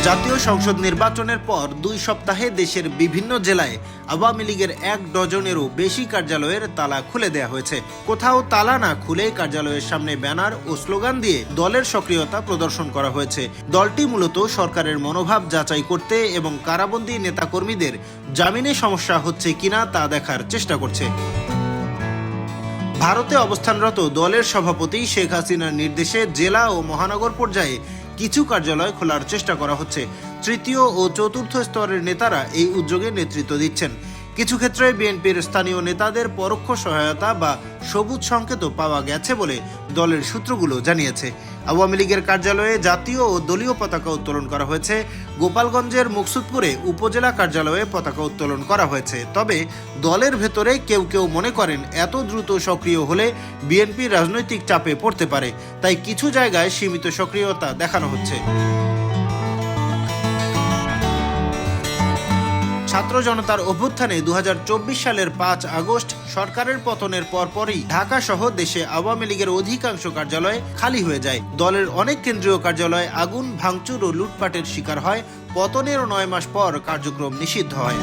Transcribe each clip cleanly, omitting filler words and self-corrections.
জাতীয় সংসদ নির্বাচনের পর 2 সপ্তাহে দেশের বিভিন্ন জেলায় আওয়ামী লীগের 1 ডজনেরও বেশি কার্যালয়ের তালা খুলে দেওয়া হয়েছে। কোথাও তালা না খুলে কার্যালয়ের সামনে ব্যানার ও স্লোগান দিয়ে দলের সক্রিয়তা প্রদর্শন করা হয়েছে। দলটি মূলত সরকারের মনোভাব যাচাই করতে এবং কারাবন্দী নেতাকর্মীদের জামিনে সমস্যা হচ্ছে কিনা তা দেখার চেষ্টা করছে। ভারতে অবস্থানরত দলের সভাপতি শেখ হাসিনার নির্দেশে জেলা ও মহানগর পর্যায়ে কিছু কার্যালয় খোলার চেষ্টা করা হচ্ছে। তৃতীয় ও চতুর্থ স্তরের নেতারা এই উদ্যোগে নেতৃত্ব দিচ্ছেন। কিছু ক্ষেত্রে বিএনপির স্থানীয় নেতাদের পরোক্ষ সহায়তা বা সবুজ সংকেতও পাওয়া গেছে বলে দলের সূত্রগুলো জানিয়েছে। আওয়ামী লীগের কার্যালয়ে জাতীয় ও দলীয় পতাকা উত্তোলন করা হয়েছে। গোপালগঞ্জের মুকসুদপুরে উপজেলা কার্যালয়ে পতাকা উত্তোলন করা হয়েছে। তবে দলের ভেতরে কেউ কেউ মনে করেন এত দ্রুত সক্রিয় হলে বিএনপি রাজনৈতিক চাপে পড়তে পারে, তাই কিছু জায়গায় সীমিত সক্রিয়তা দেখানো হচ্ছে। ছাত্র জনতার অভ্যুত্থানে 2024 সালের 5 আগস্ট সরকারের পতনের পরপরই ঢাকা সহ দেশে আওয়ামী লীগের অধিকাংশ কার্যালয় খালি হয়ে যায়। দলের অনেক কেন্দ্রীয় কার্যালয় আগুন, ভাঙচুর ও লুটপাটের শিকার হয়। পতনের 9 মাস পর কার্যক্রম নিষিদ্ধ হয়।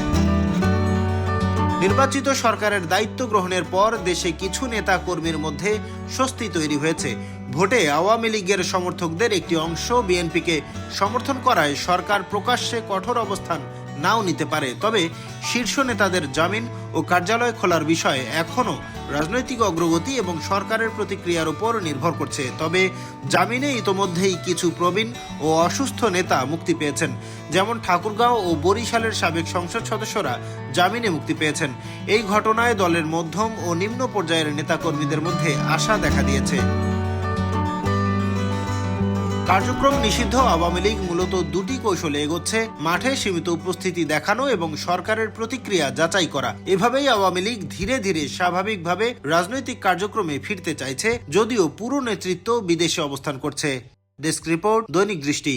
নির্বাচিত সরকারের দায়িত্ব গ্রহণের পর দেশে কিছু নেতা কর্মীর মধ্যে স্বস্তি তৈরি হয়েছে। ভোটে আওয়ামী লীগের সমর্থকদের একটি অংশ বিএনপিকে সমর্থন করায় সরকার প্রকাশ্যে কঠোর অবস্থান নাও নিতে পারে। তবে শীর্ষ নেতাদের জামিন ও কার্যালয় খোলার বিষয়ে এখনও রাজনৈতিক অগ্রগতি এবং সরকারের প্রতিক্রিয়ার উপর নির্ভর করছে। তবে জামিনে ইতোমধ্যেই কিছু প্রবীণ ও অসুস্থ নেতা মুক্তি পেয়েছেন, যেমন ঠাকুরগাঁও ও বরিশালের সাবেক সংসদ সদস্যরা জামিনে মুক্তি পেয়েছেন। এই ঘটনায় দলের মধ্যম ও নিম্ন পর্যায়ের নেতাকর্মীদের মধ্যে আশা দেখা দিয়েছে। কার্যক্রম নিষিদ্ধ আওয়ামী লীগ মূলত দুটি কৌশলে এগোচ্ছে: মাঠে সীমিত উপস্থিতি দেখানো এবং সরকারের প্রতিক্রিয়া যাচাই করা। এভাবেই আওয়ামী লীগ ধীরে ধীরে স্বাভাবিকভাবে রাজনৈতিক কার্যক্রমে ফিরতে চাইছে, যদিও পুরো নেতৃত্ব বিদেশে অবস্থান করছে। ডেস্ক রিপোর্ট, দৈনিক দৃষ্টি।